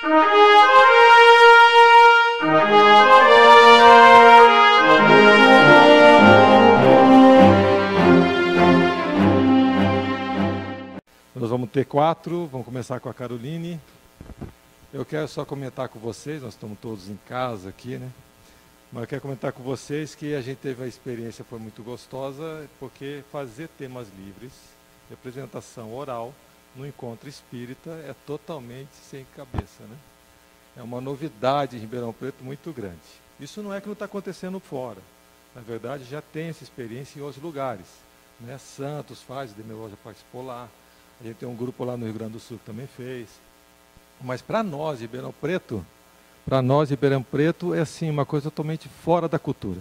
Nós vamos ter 4, vamos começar com a Caroline. Eu quero só comentar com vocês, nós estamos todos em casa aqui, né? Mas eu quero comentar com vocês que a gente teve uma experiência, foi muito gostosa, porque fazer temas livres, representação oral, no encontro espírita, é totalmente sem cabeça, né? É uma novidade em Ribeirão Preto muito grande. Isso não é que não está acontecendo fora. Na verdade, já tem essa experiência em outros lugares, né? Santos faz, Demeló já participou lá. A gente tem um grupo lá no Rio Grande do Sul que também fez. Mas para nós, Ribeirão Preto, é assim, uma coisa totalmente fora da cultura,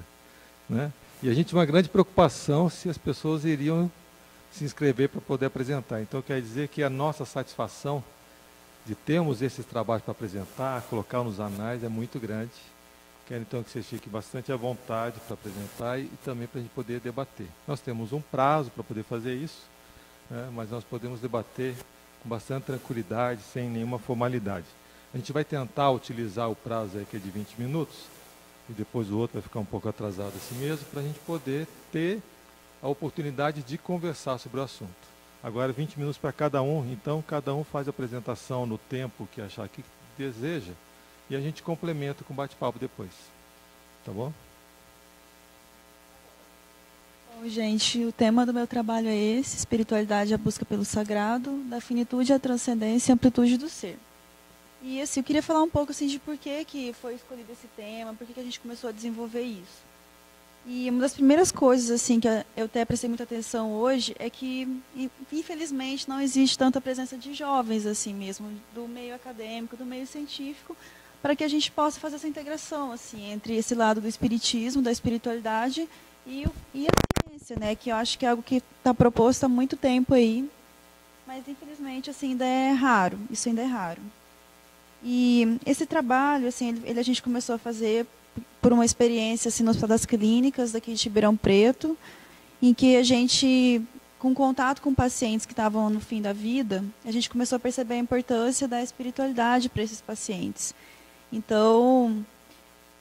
né? E a gente tem uma grande preocupação se as pessoas iriam se inscrever para poder apresentar. Então, quer dizer que a nossa satisfação de termos esses trabalhos para apresentar, colocar nos anais, é muito grande. Quero então que vocês fiquem bastante à vontade para apresentar e também para a gente poder debater. Nós temos um prazo para poder fazer isso, né? Mas nós podemos debater com bastante tranquilidade, sem nenhuma formalidade. A gente vai tentar utilizar o prazo aí que é de 20 minutos, e depois o outro vai ficar um pouco atrasado assim mesmo, para a gente poder ter a oportunidade de conversar sobre o assunto. Agora 20 minutos para cada um, então cada um faz a apresentação no tempo que achar que deseja, e a gente complementa com bate-papo depois. Tá bom? Bom, gente, o tema do meu trabalho é esse: espiritualidade, a busca pelo sagrado, da finitude, a transcendência e a amplitude do ser. E assim, eu queria falar um pouco assim, de por que foi escolhido esse tema, por que a gente começou a desenvolver isso. E uma das primeiras coisas assim, que eu até prestei muita atenção hoje é que, infelizmente, não existe tanta presença de jovens assim mesmo, do meio acadêmico, do meio científico, para que a gente possa fazer essa integração assim, entre esse lado do espiritismo, da espiritualidade e a ciência, né? Que eu acho que é algo que está proposto há muito tempo aí, mas infelizmente assim, ainda é raro, isso ainda é raro. E esse trabalho, assim, a gente começou a fazer por uma experiência assim, no Hospital das Clínicas, daqui de Ribeirão Preto, em que a gente, com contato com pacientes que estavam no fim da vida, a gente começou a perceber a importância da espiritualidade para esses pacientes. Então,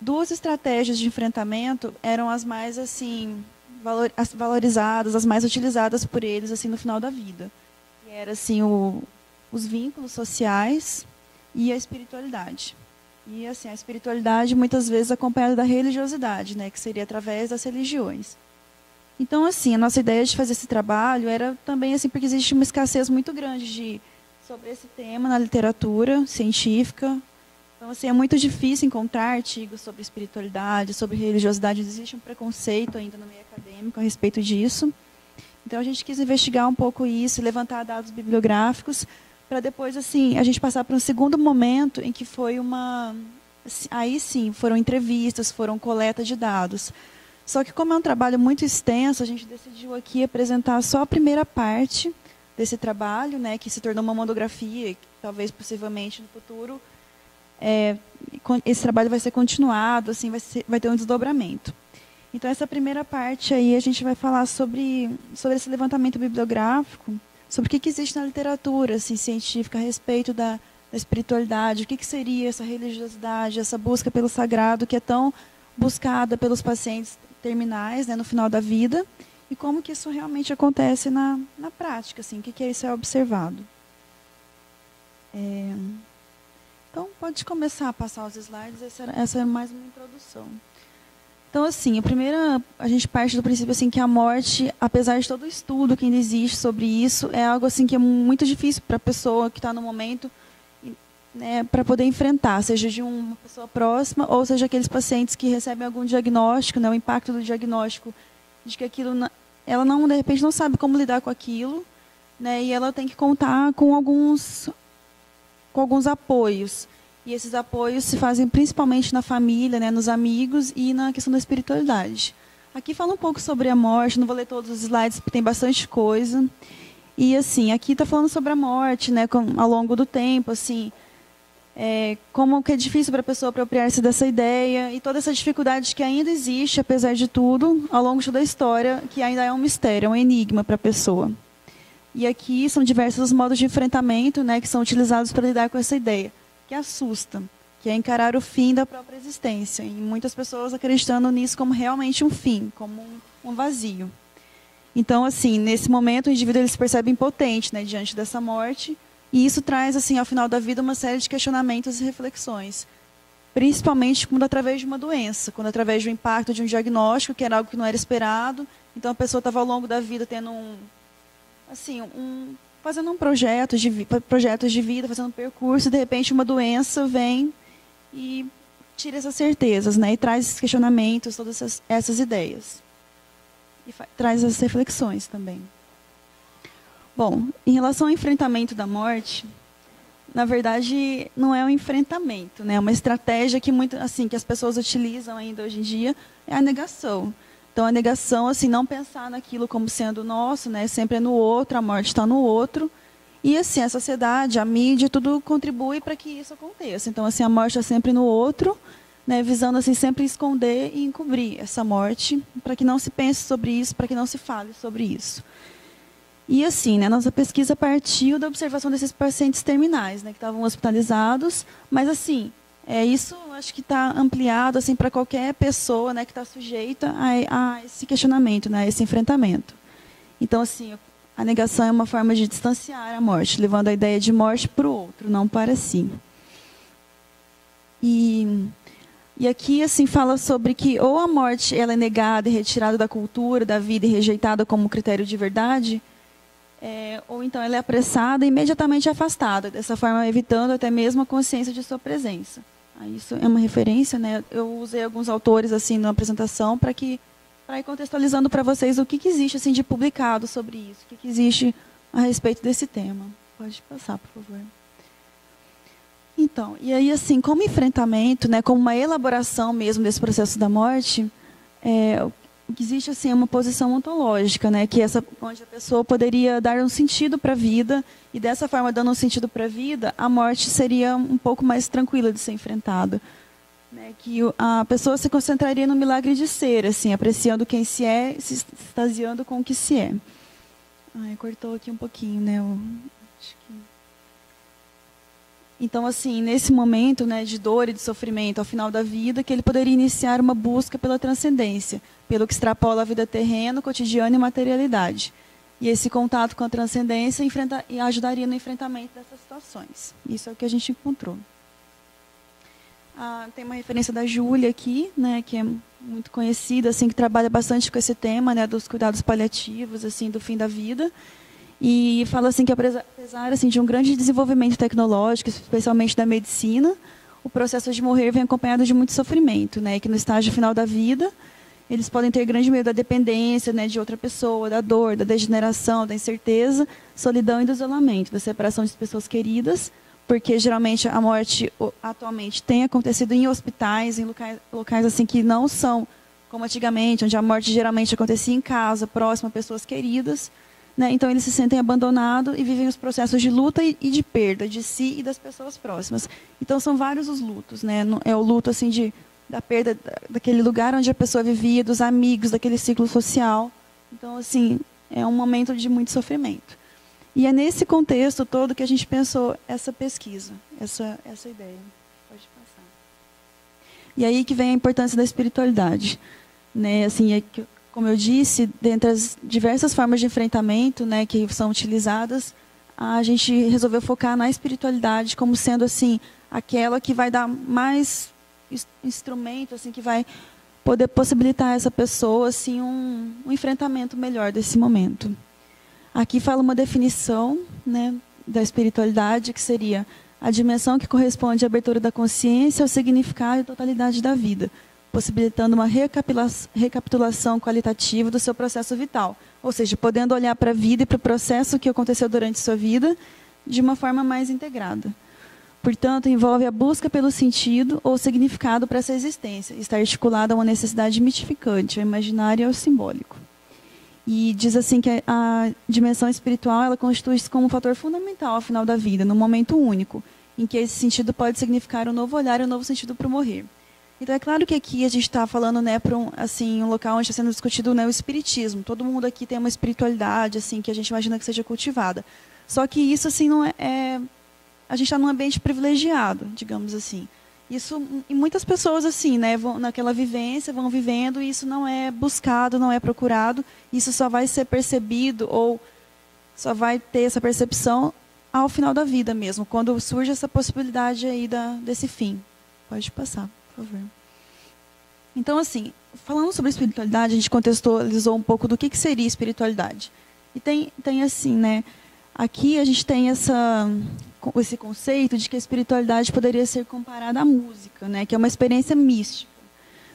2 estratégias de enfrentamento eram as mais assim, valorizadas, as mais utilizadas por eles assim, no final da vida. E era assim, os vínculos sociais e a espiritualidade. E assim, a espiritualidade muitas vezes acompanhada da religiosidade, né, que seria através das religiões. Então, assim, a nossa ideia de fazer esse trabalho era também assim porque existe uma escassez muito grande sobre esse tema na literatura científica. Então, assim, é muito difícil encontrar artigos sobre espiritualidade, sobre religiosidade. Existe um preconceito ainda no meio acadêmico a respeito disso. Então, a gente quis investigar um pouco isso, levantar dados bibliográficos, para depois assim a gente passar para um segundo momento em que foi aí sim foram entrevistas, foram coleta de dados. Só que como é um trabalho muito extenso, a gente decidiu aqui apresentar só a primeira parte desse trabalho, né, que se tornou uma monografia, e talvez possivelmente no futuro esse trabalho vai ser continuado, assim vai ter um desdobramento. Então essa primeira parte aí a gente vai falar sobre esse levantamento bibliográfico, sobre o que existe na literatura assim, científica a respeito da espiritualidade, o que seria essa religiosidade, essa busca pelo sagrado que é tão buscada pelos pacientes terminais, né, no final da vida, e como que isso realmente acontece na prática, assim, o que isso é observado. Então, pode começar a passar os slides, essa é mais uma introdução. Então, assim, a gente parte do princípio assim, que a morte, apesar de todo o estudo que ainda existe sobre isso, é algo assim, que é muito difícil para a pessoa que está no momento, né, para poder enfrentar, seja de uma pessoa próxima, ou seja aqueles pacientes que recebem algum diagnóstico, né, o impacto do diagnóstico, de que aquilo, ela não, de repente não sabe como lidar com aquilo, né, e ela tem que contar com alguns apoios. E esses apoios se fazem principalmente na família, né, nos amigos e na questão da espiritualidade. Aqui fala um pouco sobre a morte, não vou ler todos os slides, porque tem bastante coisa. E assim, aqui está falando sobre a morte, né, ao longo do tempo, assim, como que é difícil para a pessoa apropriar-se dessa ideia e toda essa dificuldade que ainda existe, apesar de tudo, ao longo de toda a história, que ainda é um mistério, é um enigma para a pessoa. E aqui são diversos os modos de enfrentamento, né, que são utilizados para lidar com essa ideia. que assusta, que é encarar o fim da própria existência. E muitas pessoas acreditando nisso como realmente um fim, como um vazio. Então, assim, nesse momento, o indivíduo ele se percebe impotente, né, diante dessa morte, e isso traz, assim, ao final da vida, uma série de questionamentos e reflexões. Principalmente quando através de uma doença, quando através do impacto de um diagnóstico, que era algo que não era esperado. Então, a pessoa estava ao longo da vida tendo fazendo projetos de vida, fazendo um percurso, e de repente uma doença vem e tira essas certezas, né, e traz esses questionamentos, todas essas ideias. E traz as reflexões também. Bom, em relação ao enfrentamento da morte, na verdade, não é um enfrentamento, né? É uma estratégia que que as pessoas utilizam ainda hoje em dia, é a negação. Então, a negação, assim, não pensar naquilo como sendo nosso, né? Sempre é no outro, a morte está no outro. E, assim, a sociedade, a mídia, tudo contribui para que isso aconteça. Então, assim, a morte é sempre no outro, né, visando assim sempre esconder e encobrir essa morte, para que não se pense sobre isso, para que não se fale sobre isso. E assim, né, nossa pesquisa partiu da observação desses pacientes terminais, né, que estavam hospitalizados, mas assim, isso acho que está ampliado assim para qualquer pessoa, né, que está sujeita a esse questionamento, né, a esse enfrentamento. Então, assim, a negação é uma forma de distanciar a morte, levando a ideia de morte para o outro, não para si. E aqui, assim, fala sobre que ou a morte ela é negada e retirada da cultura, da vida e rejeitada como critério de verdade, ou então ela é apressada e imediatamente afastada, dessa forma evitando até mesmo a consciência de sua presença. Isso é uma referência, né? Eu usei alguns autores assim na apresentação para ir contextualizando para vocês o que existe assim de publicado sobre isso, o que existe a respeito desse tema. Pode passar, por favor. Então, e aí, assim, como enfrentamento, né, como uma elaboração mesmo desse processo da morte, existe assim uma posição ontológica, né, onde a pessoa poderia dar um sentido para a vida, e dessa forma, dando um sentido para a vida, a morte seria um pouco mais tranquila de ser enfrentada. Né, que a pessoa se concentraria no milagre de ser, assim, apreciando quem se é, se extasiando com o que se é. Cortou aqui um pouquinho, né? Acho que... Então, assim, nesse momento, né, de dor e de sofrimento ao final da vida, que ele poderia iniciar uma busca pela transcendência, pelo que extrapola a vida terrena, cotidiana e materialidade. E esse contato com a transcendência ajudaria no enfrentamento dessas situações. Isso é o que a gente encontrou. Tem uma referência da Júlia aqui, né, que é muito conhecida, assim, que trabalha bastante com esse tema, né, dos cuidados paliativos, assim, do fim da vida. E fala assim que apesar assim de um grande desenvolvimento tecnológico, especialmente da medicina, o processo de morrer vem acompanhado de muito sofrimento, né? E que no estágio final da vida, eles podem ter grande medo da dependência, né, de outra pessoa, da dor, da degeneração, da incerteza, solidão e do isolamento, da separação de pessoas queridas, porque geralmente a morte atualmente tem acontecido em hospitais, em locais assim que não são como antigamente, onde a morte geralmente acontecia em casa, próximo a pessoas queridas. Né? Então, eles se sentem abandonados e vivem os processos de luta e de perda de si e das pessoas próximas. Então, são vários os lutos. Né? É o luto assim, da perda daquele lugar onde a pessoa vivia, dos amigos, daquele ciclo social. Então, assim, é um momento de muito sofrimento. E é nesse contexto todo que a gente pensou essa pesquisa, essa ideia. Pode passar. E aí que vem a importância da espiritualidade. Né? Assim, como eu disse, dentre as diversas formas de enfrentamento, né, que são utilizadas, a gente resolveu focar na espiritualidade como sendo assim aquela que vai dar mais instrumento, assim, que vai poder possibilitar a essa pessoa assim um enfrentamento melhor desse momento. Aqui fala uma definição, né, da espiritualidade, que seria a dimensão que corresponde à abertura da consciência ao significado e totalidade da vida, possibilitando uma recapitulação qualitativa do seu processo vital. Ou seja, podendo olhar para a vida e para o processo que aconteceu durante sua vida de uma forma mais integrada. Portanto, envolve a busca pelo sentido ou significado para essa existência. Está articulada a uma necessidade mitificante, ao imaginário e ao simbólico. E diz assim que a dimensão espiritual ela constitui-se como um fator fundamental ao final da vida, num momento único, em que esse sentido pode significar um novo olhar e um novo sentido para o morrer. Então, é claro que aqui a gente está falando, né, para um local onde está sendo discutido, né, o espiritismo. Todo mundo aqui tem uma espiritualidade assim, que a gente imagina que seja cultivada. Só que isso assim, não a gente está num ambiente privilegiado, digamos assim. Isso, e muitas pessoas assim, né, vão naquela vivência, vão vivendo, e isso não é buscado, não é procurado, isso só vai ser percebido ou só vai ter essa percepção ao final da vida mesmo, quando surge essa possibilidade aí desse fim. Pode passar, por favor. Então, assim, falando sobre espiritualidade, a gente contextualizou um pouco do que seria espiritualidade. E tem assim, né, aqui a gente tem esse conceito de que a espiritualidade poderia ser comparada à música, né, que é uma experiência mística,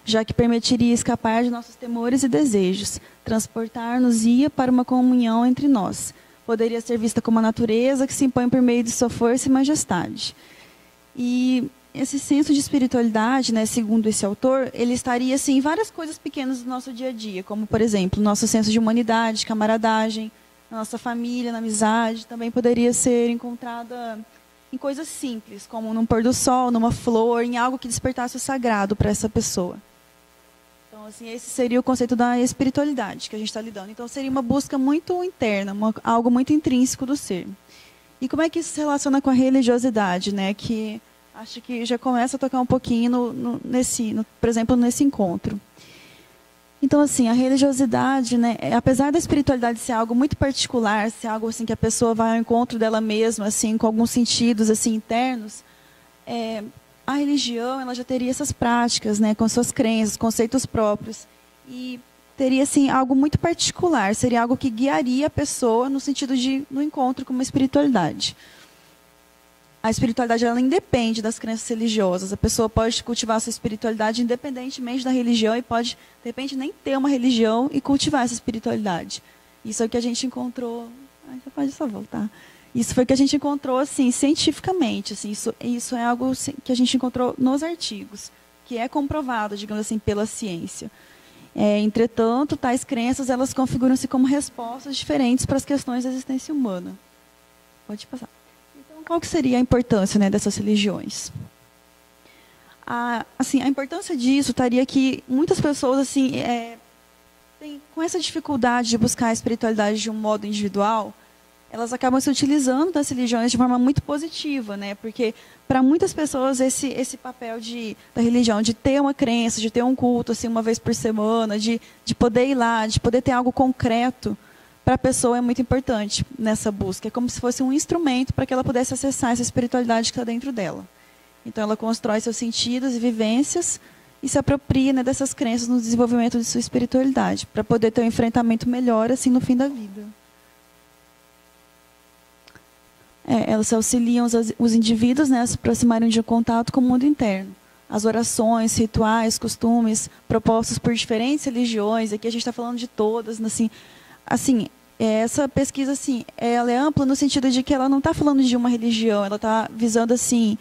já que permitiria escapar de nossos temores e desejos, transportar-nos-ia para uma comunhão entre nós. Poderia ser vista como a natureza que se impõe por meio de sua força e majestade. E esse senso de espiritualidade, né, segundo esse autor, ele estaria assim, em várias coisas pequenas do nosso dia a dia, como, por exemplo, nosso senso de humanidade, camaradagem, na nossa família, na amizade, também poderia ser encontrada em coisas simples, como num pôr do sol, numa flor, em algo que despertasse o sagrado para essa pessoa. Então, assim, esse seria o conceito da espiritualidade que a gente está lidando. Então, seria uma busca muito interna, algo muito intrínseco do ser. E como é que isso se relaciona com a religiosidade, né? Que acho que já começa a tocar um pouquinho por exemplo, nesse encontro. Então, assim, a religiosidade, né, apesar da espiritualidade ser algo muito particular, ser algo assim que a pessoa vai ao encontro dela mesma, assim, com alguns sentidos assim internos, a religião ela já teria essas práticas, né, com suas crenças, conceitos próprios, e teria assim algo muito particular, seria algo que guiaria a pessoa no sentido no encontro com uma espiritualidade. A espiritualidade ela independe das crenças religiosas. A pessoa pode cultivar sua espiritualidade independentemente da religião e pode, de repente, nem ter uma religião e cultivar essa espiritualidade. Isso é o que a gente encontrou... Você pode só voltar. Isso foi o que a gente encontrou assim, cientificamente. Assim, isso é algo que a gente encontrou nos artigos, que é comprovado, digamos assim, pela ciência. Entretanto, tais crenças elas configuram-se como respostas diferentes para as questões da existência humana. Pode passar. Qual que seria a importância, né, dessas religiões? A importância disso estaria que muitas pessoas assim, com essa dificuldade de buscar a espiritualidade de um modo individual, elas acabam se utilizando das religiões de forma muito positiva, né? Porque para muitas pessoas esse papel da religião, de ter uma crença, de ter um culto assim, uma vez por semana, de poder ir lá, de poder ter algo concreto, para a pessoa é muito importante nessa busca. É como se fosse um instrumento para que ela pudesse acessar essa espiritualidade que está dentro dela. Então, ela constrói seus sentidos e vivências e se apropria, né, dessas crenças no desenvolvimento de sua espiritualidade, para poder ter um enfrentamento melhor assim, no fim da vida. Elas auxiliam os indivíduos, né, a se aproximarem de um contato com o mundo interno. As orações, rituais, costumes propostos por diferentes religiões, aqui a gente está falando de todas, assim, essa pesquisa assim, ela é ampla no sentido de que ela não está falando de uma religião, ela está visando assim,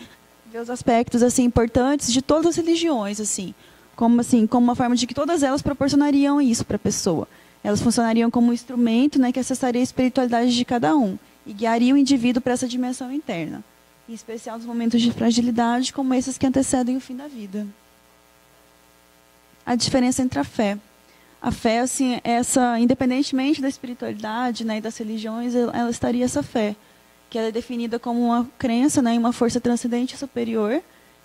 ver os aspectos assim importantes de todas as religiões, assim, como uma forma de que todas elas proporcionariam isso para a pessoa. Elas funcionariam como um instrumento, né, que acessaria a espiritualidade de cada um e guiaria o indivíduo para essa dimensão interna, em especial nos momentos de fragilidade, como esses que antecedem o fim da vida. A diferença entre a fé. A fé, assim, independentemente da espiritualidade, né, e das religiões, ela estaria essa fé, que ela é definida como uma crença, né, em uma força transcendente superior,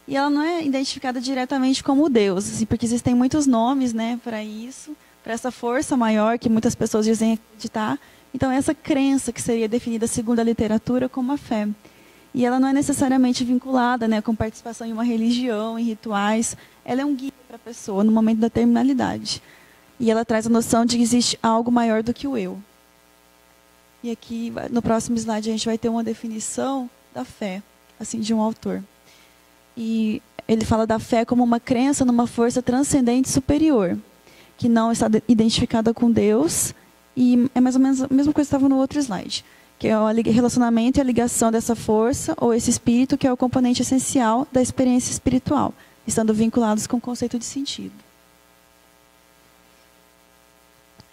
e ela não é identificada diretamente como Deus, assim, porque existem muitos nomes, né, para isso, para essa força maior que muitas pessoas dizem acreditar. Então, essa crença que seria definida segundo a literatura como a fé. E ela não é necessariamente vinculada, né, com participação em uma religião, em rituais. Ela é um guia para a pessoa no momento da terminalidade. E ela traz a noção de que existe algo maior do que o eu. E aqui, no próximo slide, a gente vai ter uma definição da fé, assim, de um autor. E ele fala da fé como uma crença numa força transcendente superior, que não está identificada com Deus. E é mais ou menos a mesma coisa que estava no outro slide, que é o relacionamento e a ligação dessa força, ou esse espírito, que é o componente essencial da experiência espiritual, estando vinculados com o conceito de sentido.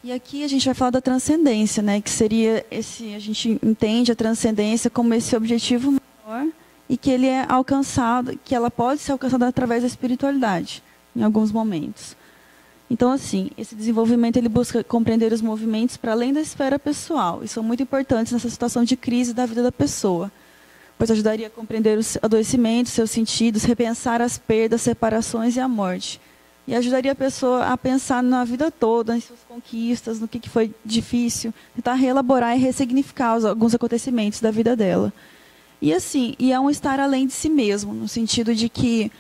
E aqui a gente vai falar da transcendência, né, que seria a gente entende a transcendência como esse objetivo maior e que ele é alcançado, que ela pode ser alcançada através da espiritualidade, em alguns momentos. Então, assim, esse desenvolvimento ele busca compreender os movimentos para além da esfera pessoal, e são muito importantes nessa situação de crise da vida da pessoa. pois ajudaria a compreender os adoecimentos, seus sentidos, repensar as perdas, separações e a morte. E ajudaria a pessoa a pensar na vida toda, em suas conquistas, no que foi difícil, tentar reelaborar e ressignificar alguns acontecimentos da vida dela. E assim, é um estar além de si mesmo, no sentido de que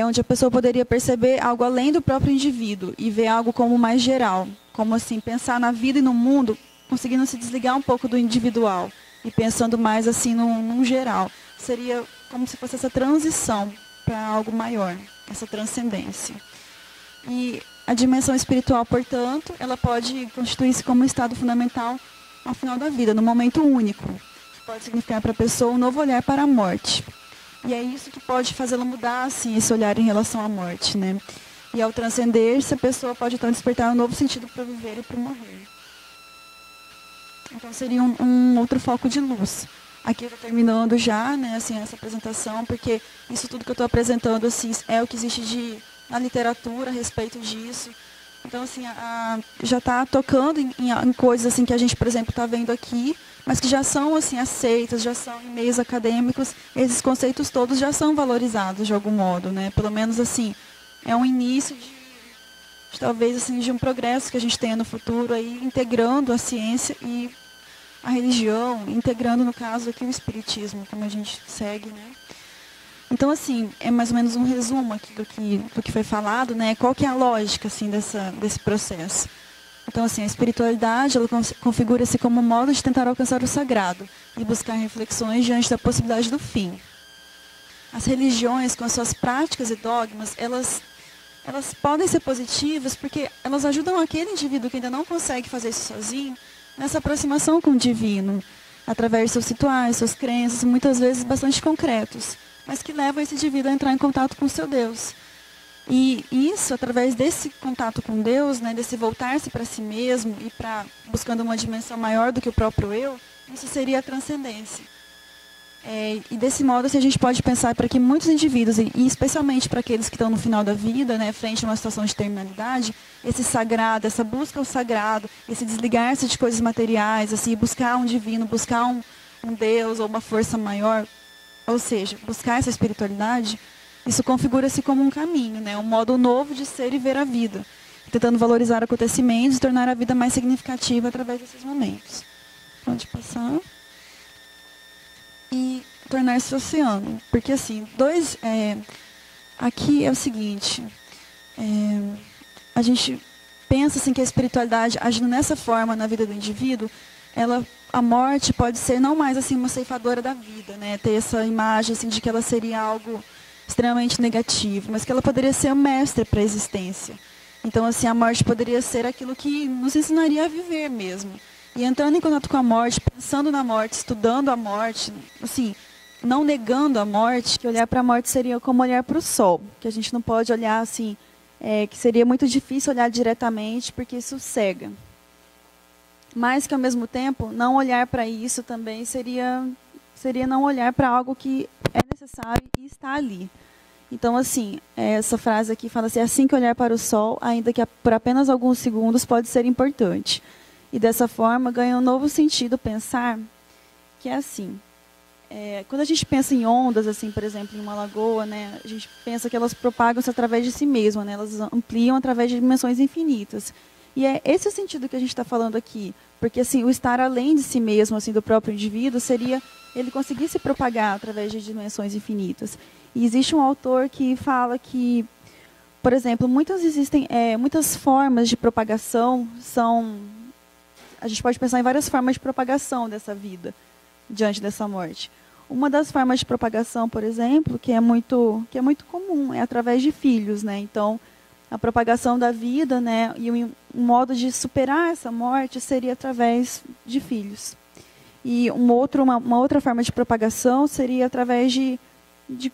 onde a pessoa poderia perceber algo além do próprio indivíduo e ver algo como mais geral, como assim, pensar na vida e no mundo, conseguindo se desligar um pouco do individual e pensando mais assim num geral. Seria como se fosse essa transição para algo maior, essa transcendência. E a dimensão espiritual, portanto, ela pode constituir-se como um estado fundamental ao final da vida, no momento único. Pode significar para a pessoa um novo olhar para a morte. E é isso que pode fazê-la mudar assim, esse olhar em relação à morte, né? E ao transcender-se, a pessoa pode então despertar um novo sentido para viver e para morrer. Então seria um outro foco de luz. Aqui eu estou terminando já, né, assim, essa apresentação, porque isso tudo que eu estou apresentando assim, é o que existe na literatura a respeito disso. Então, assim, já está tocando em coisas assim, que a gente, por exemplo, está vendo aqui, mas que já são assim, aceitas, já são em meios acadêmicos, esses conceitos todos já são valorizados de algum modo, né? Pelo menos assim, é um início de talvez assim, de um progresso que a gente tenha no futuro, aí, integrando a ciência e a religião, integrando, no caso, aqui o espiritismo, como a gente segue, né? Então, assim, é mais ou menos um resumo aqui do que foi falado, né? Qual que é a lógica, assim, desse processo? Então, assim, a espiritualidade, ela configura-se como um modo de tentar alcançar o sagrado e buscar reflexões diante da possibilidade do fim. As religiões, com as suas práticas e dogmas, elas podem ser positivas porque elas ajudam aquele indivíduo que ainda não consegue fazer isso sozinho nessa aproximação com o divino, através de seus rituais, suas crenças, muitas vezes bastante concretos, mas que levam esse indivíduo a entrar em contato com o seu Deus. E isso, através desse contato com Deus, né, desse voltar-se para si mesmo e buscando uma dimensão maior do que o próprio eu, isso seria a transcendência. E desse modo, assim, a gente pode pensar para que muitos indivíduos, e especialmente para aqueles que estão no final da vida, né, frente a uma situação de terminalidade, esse sagrado, essa busca ao sagrado, esse desligar-se de coisas materiais, assim, buscar um divino, buscar um Deus ou uma força maior, ou seja, buscar essa espiritualidade, isso configura-se como um caminho, né, um modo novo de ser e ver a vida, tentando valorizar acontecimentos e tornar a vida mais significativa através desses momentos. Pode passar. E tornar-se oceano. Porque, assim, aqui é o seguinte, a gente pensa assim, que a espiritualidade, agindo nessa forma na vida do indivíduo, a morte pode ser não mais assim, uma ceifadora da vida, né? Ter essa imagem assim, de que ela seria algo extremamente negativo, mas que ela poderia ser o mestre para a existência. Então, assim, a morte poderia ser aquilo que nos ensinaria a viver mesmo. E entrando em contato com a morte, pensando na morte, estudando a morte, assim, não negando a morte, que olhar para a morte seria como olhar para o sol, que a gente não pode olhar assim, que seria muito difícil olhar diretamente, porque isso cega. Mas que, ao mesmo tempo, não olhar para isso também seria não olhar para algo que é necessário e está ali. Então, assim, essa frase aqui fala assim, assim que olhar para o sol, ainda que por apenas alguns segundos, pode ser importante. E dessa forma ganha um novo sentido pensar que é assim. Quando a gente pensa em ondas, assim, por exemplo, em uma lagoa, né, a gente pensa que elas propagam-se através de si mesmas, né, elas ampliam através de dimensões infinitas. E é esse o sentido que a gente está falando aqui. Porque assim, o estar além de si mesmo, assim, do próprio indivíduo, seria ele conseguir se propagar através de dimensões infinitas. E existe um autor que fala que, por exemplo, muitas formas de propagação a gente pode pensar em várias formas de propagação dessa vida, diante dessa morte. Uma das formas de propagação, por exemplo, que é muito comum, é através de filhos, né? Então, a propagação da vida, né, e um modo de superar essa morte seria através de filhos. E uma outra forma de propagação seria através de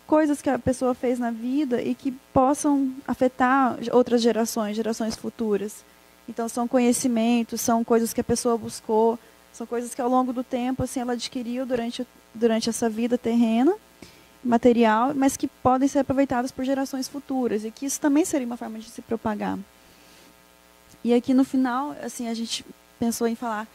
coisas que a pessoa fez na vida e que possam afetar outras gerações futuras. Então, são conhecimentos, são coisas que a pessoa buscou, são coisas que ao longo do tempo assim, ela adquiriu durante essa vida terrena, material, mas que podem ser aproveitadas por gerações futuras, e que isso também seria uma forma de se propagar. E aqui no final, assim, a gente pensou em falar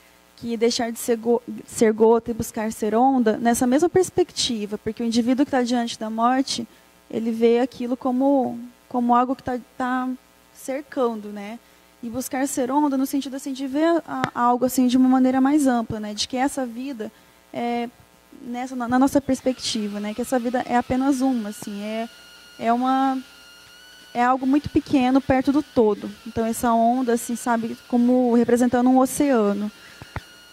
que deixar de ser gota e buscar ser onda, nessa mesma perspectiva, porque o indivíduo que está diante da morte, ele vê aquilo como algo que está cercando, né? E buscar ser onda no sentido assim de ver algo assim de uma maneira mais ampla, né? De que essa vida na nossa perspectiva, né? Que essa vida é apenas uma, assim, é algo muito pequeno perto do todo. Então essa onda, assim, sabe, como representando um oceano.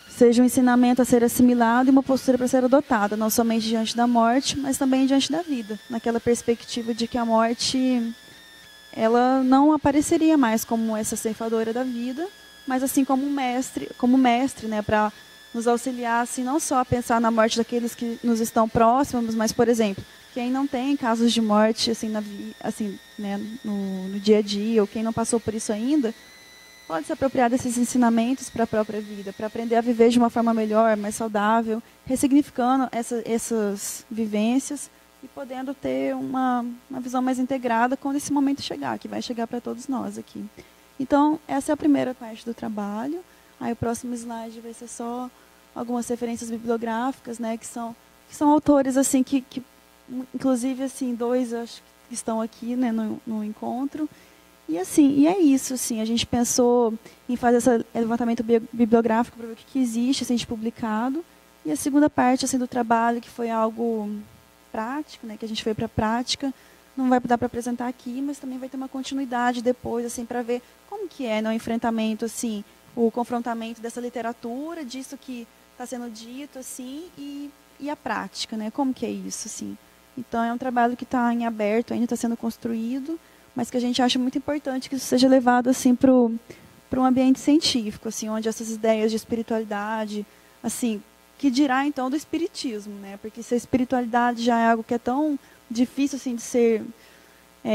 Seja um ensinamento a ser assimilado e uma postura para ser adotada, não somente diante da morte, mas também diante da vida, naquela perspectiva de que a morte ela não apareceria mais como essa ceifadora da vida, mas assim como mestre, né, para nos auxiliar assim não só a pensar na morte daqueles que nos estão próximos, mas por exemplo, quem não tem casos de morte assim né, no dia a dia, ou quem não passou por isso ainda, pode se apropriar desses ensinamentos para a própria vida, para aprender a viver de uma forma melhor, mais saudável, ressignificando essas vivências e podendo ter uma visão mais integrada quando esse momento chegar, que vai chegar para todos nós aqui. Então, essa é a primeira parte do trabalho. Aí o próximo slide vai ser só algumas referências bibliográficas, né, que são autores assim que inclusive assim 2 acho que estão aqui, né, no encontro. E assim, é isso, assim, a gente pensou em fazer esse levantamento bibliográfico para ver o que existe assim, de publicado. E a segunda parte assim, do trabalho, que foi algo prático, né, que a gente foi para a prática, não vai dar para apresentar aqui, mas também vai ter uma continuidade depois, assim, para ver como que é, né, o enfrentamento, assim, o confrontamento dessa literatura, disso que está sendo dito, assim, e a prática, né, como que é isso, assim. Então, é um trabalho que está em aberto, ainda está sendo construído, mas que a gente acha muito importante que isso seja levado assim para um ambiente científico, assim, onde essas ideias de espiritualidade, assim, que dirá então do espiritismo, né? Porque se a espiritualidade já é algo que é tão difícil assim de ser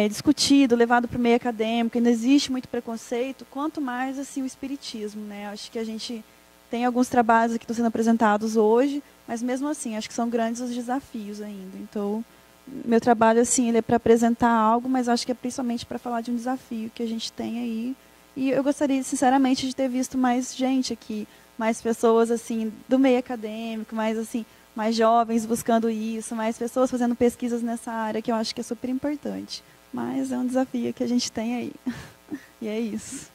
discutido, levado para o meio acadêmico, ainda existe muito preconceito, quanto mais assim o espiritismo, né? Acho que a gente tem alguns trabalhos que estão sendo apresentados hoje, mas mesmo assim acho que são grandes os desafios ainda. Então meu trabalho assim, ele é para apresentar algo, mas acho que é principalmente para falar de um desafio que a gente tem aí. E eu gostaria, sinceramente, de ter visto mais gente aqui, mais pessoas assim do meio acadêmico, mais jovens buscando isso, mais pessoas fazendo pesquisas nessa área, que eu acho que é super importante. Mas é um desafio que a gente tem aí. E é isso.